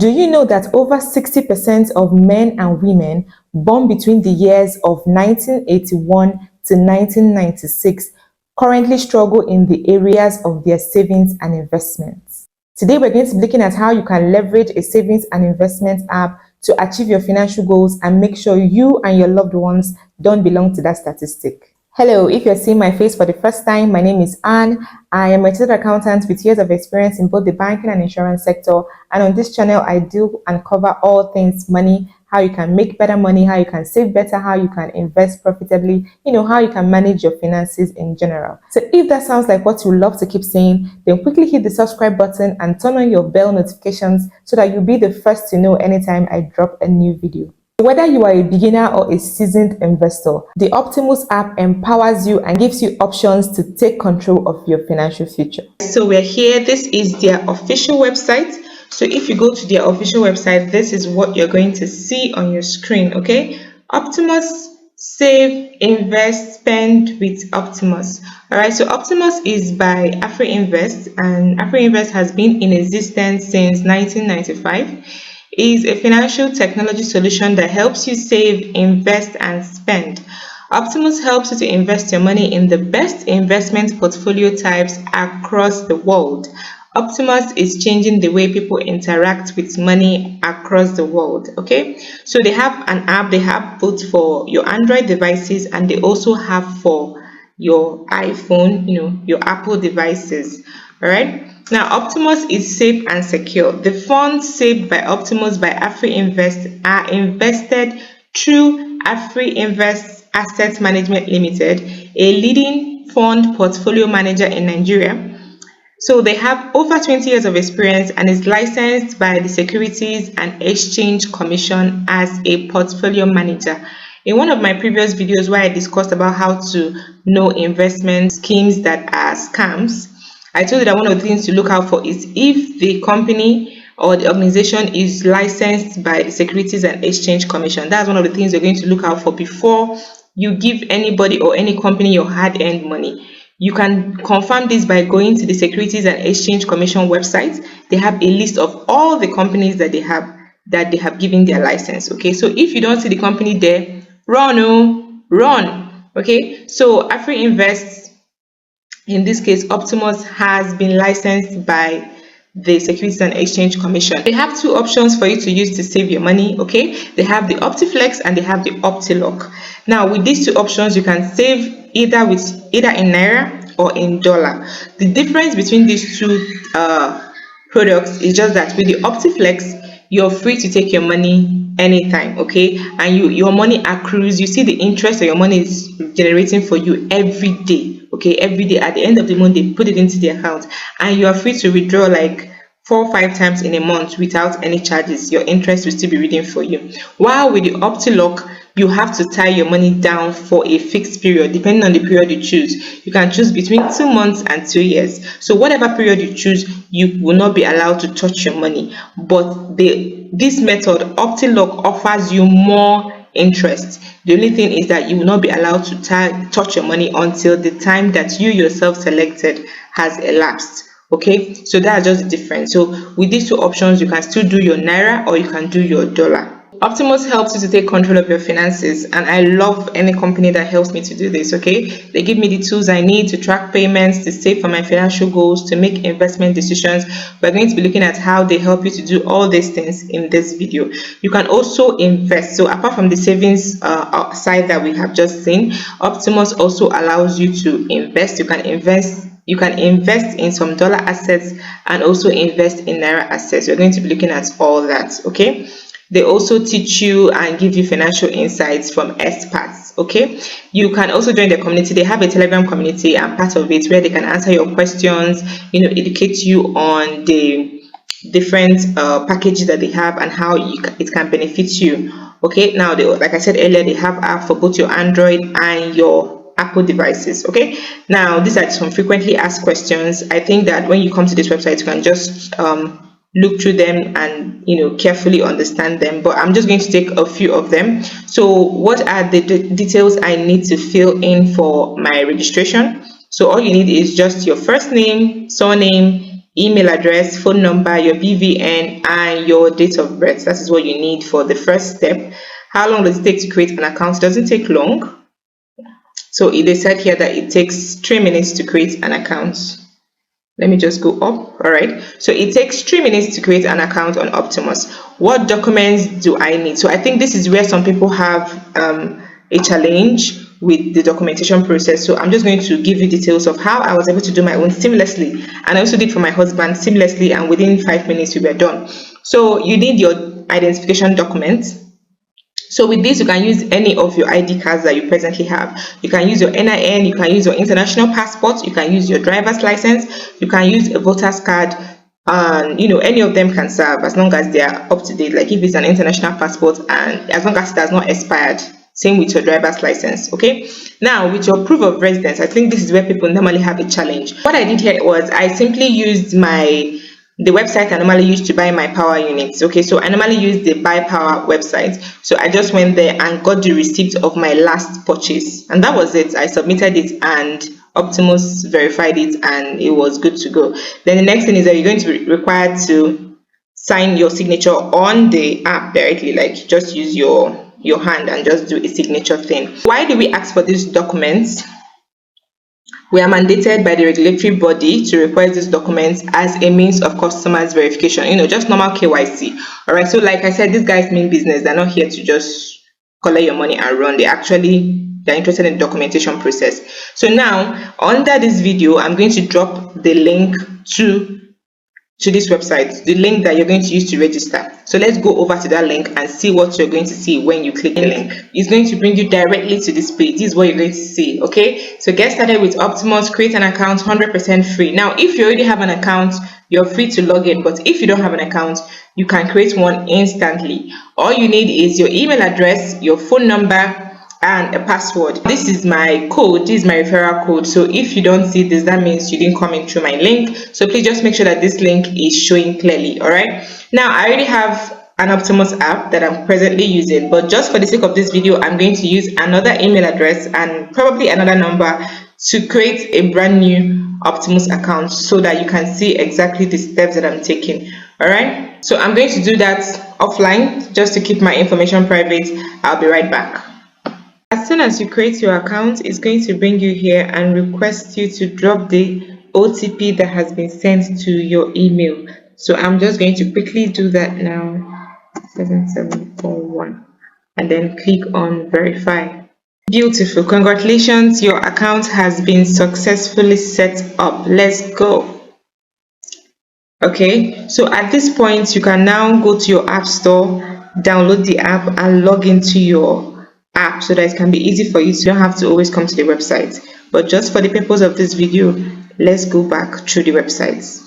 Do you know that over 60% of men and women born between the years of 1981 to 1996 currently struggle in the areas of their savings and investments? Today, we're going to be looking at how you can leverage a savings and investment app to achieve your financial goals and make sure you and your loved ones don't belong to that statistic. Hello, if you're seeing my face for the first time, my name is Anne. I am a chartered accountant with years of experience in both the banking and insurance sector. And on this channel, I do and cover all things money, how you can make better money, how you can save better, how you can invest profitably, how you can manage your finances in general. So if that sounds like what you love to keep saying, then quickly hit the subscribe button and turn on your bell notifications so that you'll be the first to know anytime I drop a new video. Whether you are a beginner or a seasoned investor, the Optimus app empowers you and gives you options to take control of your financial future. So we're here. This is their official website. So if you go to their official website, this is what you're going to see on your screen, okay? Optimus, save, invest, spend with Optimus. All right, so Optimus is by AfriInvest, and AfriInvest has been in existence since 1995. Is a financial technology solution that helps you save, invest, and spend. Optimus helps you to invest your money in the best investment portfolio types across the world. Optimus is changing the way people interact with money across the world. Okay, so they have an app. They have both for your Android devices and they also have for your iPhone, your Apple devices. All right. Now, Optimus is safe and secure. The funds saved by Optimus by AfriInvest are invested through AfriInvest Asset Management Limited, a leading fund portfolio manager in Nigeria. So they have over 20 years of experience and is licensed by the Securities and Exchange Commission as a portfolio manager. In one of my previous videos where I discussed about how to know investment schemes that are scams, I told you that one of the things to look out for is if the company or the organization is licensed by the Securities and Exchange Commission. That's one of the things you're going to look out for before you give anybody or any company your hard-earned money. You can confirm this by going to the Securities and Exchange Commission website. They have a list of all the companies that they have given their license. Okay, so if you don't see the company there, run. Okay, so AfriInvest, in this case Optimus, has been licensed by the Securities and Exchange Commission. They have two options for you to use to save your money. Okay, they have the OptiFlex and they have the OptiLock. Now with these two options, you can save either in naira or in dollar. The difference between these two products is just that with the OptiFlex, you're free to take your money anytime, okay, and your money accrues. You see the interest that your money is generating for you every day, okay, every day. At the end of the month, they put it into the account and you are free to withdraw like 4 or 5 times in a month without any charges. Your interest will still be reading for you. While with the OptiLock, you have to tie your money down for a fixed period. Depending on the period you choose, you can choose between 2 months and 2 years. So whatever period you choose, you will not be allowed to touch your money. But this method, OptiLock, offers you more interest. The only thing is that you will not be allowed to touch your money until the time that you yourself selected has elapsed. Okay, so that's just the difference. So with these two options, you can still do your naira or you can do your dollar. Optimus helps you to take control of your finances, and I love any company that helps me to do this. Okay, they give me the tools I need to track payments, to save for my financial goals, to make investment decisions. We're going to be looking at how they help you to do all these things in this video. You can also invest. So apart from the savings side that we have just seen, Optimus also allows you to invest. You can invest in some dollar assets and also invest in naira assets. We're going to be looking at all that. Okay, they also teach you and give you financial insights from experts. Okay, you can also join the community. They have a Telegram community and part of it where they can answer your questions, educate you on the different packages that they have and how it can benefit you. Okay, now like I said earlier, they have app for both your Android and your Apple devices. Okay, now these are some frequently asked questions. I think that when you come to this website, you can just look through them and carefully understand them, but I'm just going to take a few of them. So what are the details I need to fill in for my registration? So all you need is just your first name, surname, email address, phone number, your BVN, and your date of birth. That is what you need for the first step. How long does it take to create an account? It doesn't take long. So they said here that it takes 3 minutes to create an account. Let me just go up. All right, so it takes 3 minutes to create an account on Optimus. What documents do I need? So I think this is where some people have a challenge with the documentation process. So I'm just going to give you details of how I was able to do my own seamlessly, and I also did for my husband seamlessly, and within 5 minutes we were done. So you need your identification document. So with this, you can use any of your ID cards that you presently have. You can use your NIN, you can use your international passport, you can use your driver's license, you can use a voter's card, and any of them can serve as long as they are up to date. Like if it's an international passport, and as long as it has not expired. Same with your driver's license. Okay, now with your proof of residence, I think this is where people normally have a challenge. What I did here was I simply used the website I normally use to buy my power units. Okay, so I normally use the buy power website. So I just went there and got the receipt of my last purchase, and that was it. I submitted it and Optimus verified it, and it was good to go. Then the next thing is that you're going to be required to sign your signature on the app directly. Like just use your hand and just do a signature thing. Why do we ask for these documents? We are mandated by the regulatory body to request these documents as a means of customers verification, just normal KYC. All right, so like I said, these guys mean business. They're not here to just collect your money and run. They're interested in the documentation process. So now, under this video, I'm going to drop the link to this website, the link that you're going to use to register. So let's go over to that link and see what you're going to see when you click the link. It's going to bring you directly to this page. This is what you're going to see. Okay, so get started with Optimus. Create an account, 100% free. Now if you already have an account, you're free to log in, but if you don't have an account, you can create one instantly. All you need is your email address, your phone number, and a password. This is my code, this is my referral code. So if you don't see this, that means you didn't come in through my link. So please just make sure that this link is showing clearly. All right, now I already have an Optimus app that I'm presently using, but just for the sake of this video, I'm going to use another email address and probably another number to create a brand new Optimus account so that you can see exactly the steps that I'm taking. All right, so I'm going to do that offline just to keep my information private. I'll be right back. As soon as you create your account, it's going to bring you here and request you to drop the OTP that has been sent to your email. So I'm just going to quickly do that now. 7741, and then click on verify. Beautiful. Congratulations, your account has been successfully set up. Let's go. Okay, so at this point you can now go to your app store, download the app, and log into your app so that it can be easy for you. So you don't have to always come to the website. But just for the purpose of this video, let's go back through the websites.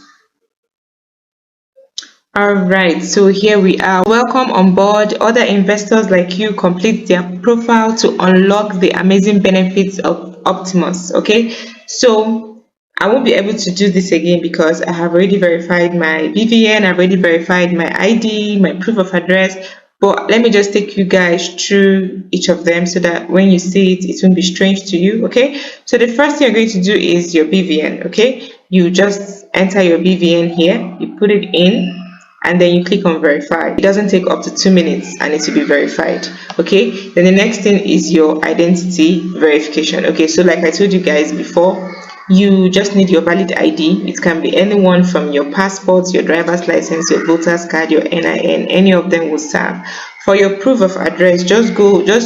All right, so here we are. Welcome on board. Other investors like you complete their profile to unlock the amazing benefits of Optimus. Okay, so I won't be able to do this again because I have already verified my BVN, I've already verified my ID, my proof of address. But let me just take you guys through each of them so that when you see it, it won't be strange to you. Okay, so the first thing you're going to do is your BVN. Okay, you just enter your BVN here, you put it in, and then you click on verify. It doesn't take up to 2 minutes and it will be verified. Okay, then the next thing is your identity verification. Okay, so like I told you guys before, you just need your valid ID. It can be anyone from your passport, your driver's license, your voter's card, your NIN. Any of them will serve. For your proof of address, just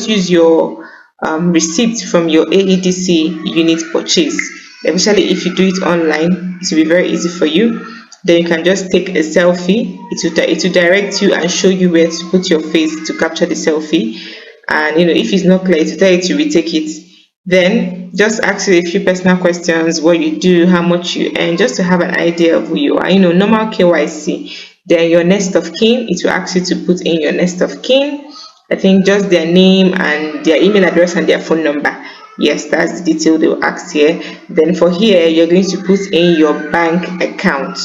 use your receipt from your AEDC unit purchase. Especially if you do it online, it will be very easy for you. Then you can just take a selfie. It will direct you and show you where to put your face to capture the selfie. And if it's not clear, it will tell you to retake it. Then just ask you a few personal questions: what you do, how much you earn, just to have an idea of who you are. Normal KYC. Then your next of kin, it will ask you to put in your next of kin. I think just their name and their email address and their phone number. Yes, that's the detail they will ask here. Then for here, you're going to put in your bank account.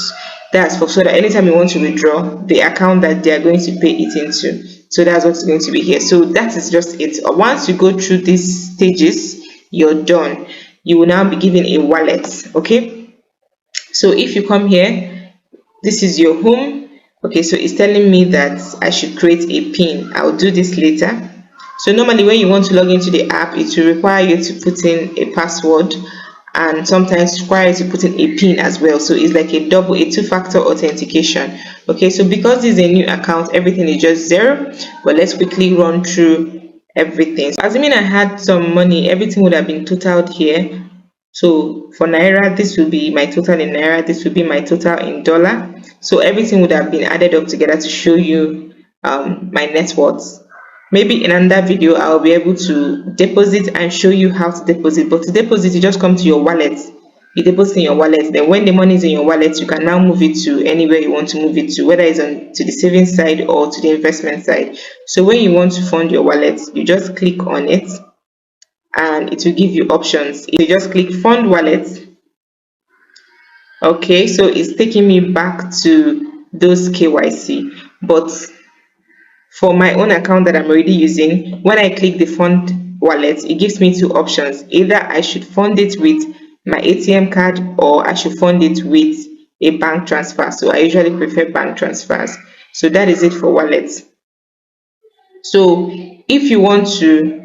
That's so that anytime you want to withdraw, the account that they are going to pay it into. So that's what's going to be here. So that is just it. Once you go through these stages, you're done. You will now be given a wallet. Okay, so if you come here, This is your home. Okay, so it's telling me that I should create a pin. I'll do this later. So normally when you want to log into the app, it will require you to put in a password, and sometimes require you to put in a pin as well. So it's like a two-factor authentication. Okay, so because this is a new account, everything is just zero. But let's quickly run through everything. So assuming I had some money, everything would have been totaled here. So for naira, this will be my total in naira, this will be my total in dollar. So everything would have been added up together to show you my net worth. Maybe in another video I'll be able to deposit and show you how to deposit. But to deposit, you just come to your wallet. You deposit in your wallet. Then when the money is in your wallet, you can now move it to anywhere you want to move it to, whether it's on to the savings side or to the investment side. So when you want to fund your wallet, you just click on it and it will give you options. You just click fund wallet. Okay, so it's taking me back to those KYC. But for my own account that I'm already using, when I click the fund wallet, it gives me two options. Either I should fund it with my ATM card or I should fund it with a bank transfer. So I usually prefer bank transfers. So that is it for wallets. So if you want to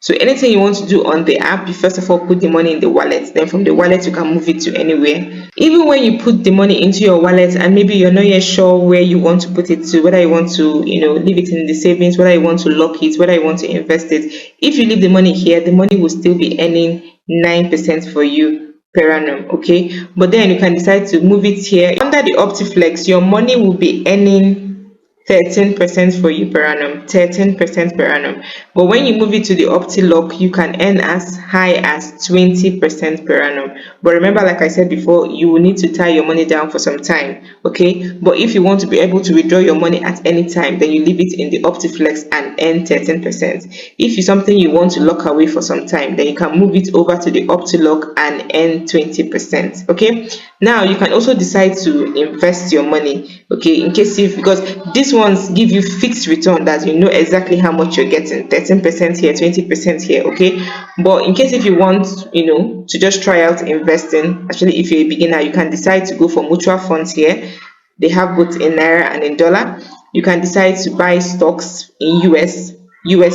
So anything you want to do on the app, you first of all put the money in the wallet. Then from the wallet, you can move it to anywhere. Even when you put the money into your wallet and maybe you're not yet sure where you want to put it to, whether you want to, leave it in the savings, whether you want to lock it, whether you want to invest it. If you leave the money here, the money will still be earning 9% for you per annum, okay? But then you can decide to move it here. Under the OptiFlex, your money will be earning 13% for you per annum, 13% per annum. But when you move it to the OptiLock, you can earn as high as 20% per annum. But remember, like I said before, you will need to tie your money down for some time, okay? But if you want to be able to withdraw your money at any time, then you leave it in the OptiFlex and earn 13%. If it's something you want to lock away for some time, then you can move it over to the OptiLock and earn 20%, okay? Now you can also decide to invest your money, okay, in case because these ones give you fixed return, that you know exactly how much you're getting, 13% here, 20% here, okay? But in case if you want, to just try out investing, actually if you're a beginner, you can decide to go for mutual funds here. They have both in naira and in dollar. You can decide to buy stocks in US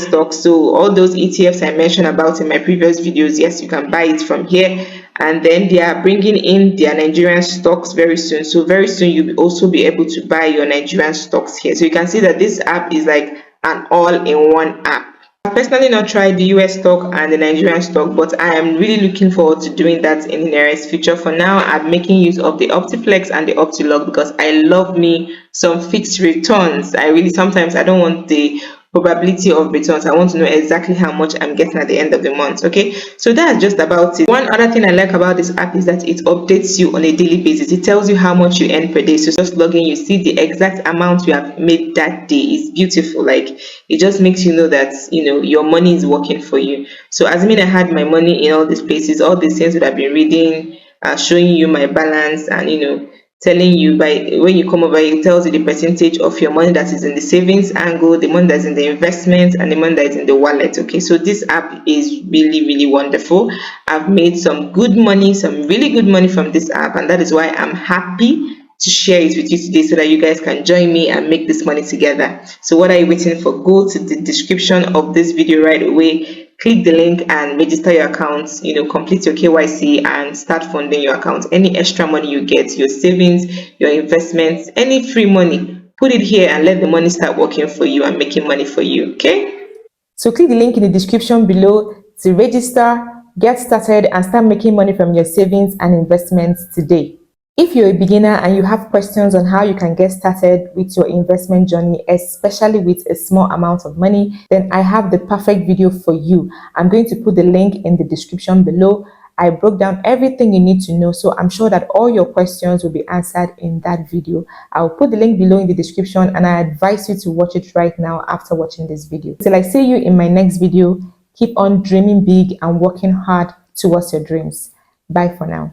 stocks. So all those ETFs I mentioned about in my previous videos, yes, you can buy it from here. And then they are bringing in their Nigerian stocks very soon. So very soon you'll also be able to buy your Nigerian stocks here. So you can see that this app is like an all-in-one app. I've personally not tried the US stock and the Nigerian stock, but I am really looking forward to doing that in the nearest future. For now, I'm making use of the OptiFlex and the OptiLock because I love me some fixed returns. Sometimes I don't want the probability of returns. I want to know exactly how much I'm getting at the end of the month. Okay, so that's just about it. One other thing I like about this app is that it updates you on a daily basis. It tells you how much you earn per day. So just log in, you see the exact amount you have made that day. It's beautiful. Like, it just makes you know that your money is working for you. So assuming I had my money in all these places, all these things would have been reading, showing you my balance, and telling you, by when you come over, it tells you the percentage of your money that is in the savings angle, the money that's in the investment, and the money that is in the wallet. Okay, so this app is really, really wonderful. I've made some good money, some really good money from this app, and that is why I'm happy to share it with you today, so that you guys can join me and make this money together. So what are you waiting for? Go to the description of this video right away, click the link and register your account, complete your KYC and start funding your account. Any extra money you get, your savings, your investments, any free money, put it here and let the money start working for you and making money for you. Okay, so click the link in the description below to register, get started, and start making money from your savings and investments today. If you're a beginner and you have questions on how you can get started with your investment journey, especially with a small amount of money, then I have the perfect video for you. I'm going to put the link in the description below. I broke down everything you need to know, so I'm sure that all your questions will be answered in that video. I'll put the link below in the description, and I advise you to watch it right now after watching this video. Till I see you in my next video, keep on dreaming big and working hard towards your dreams. Bye for now.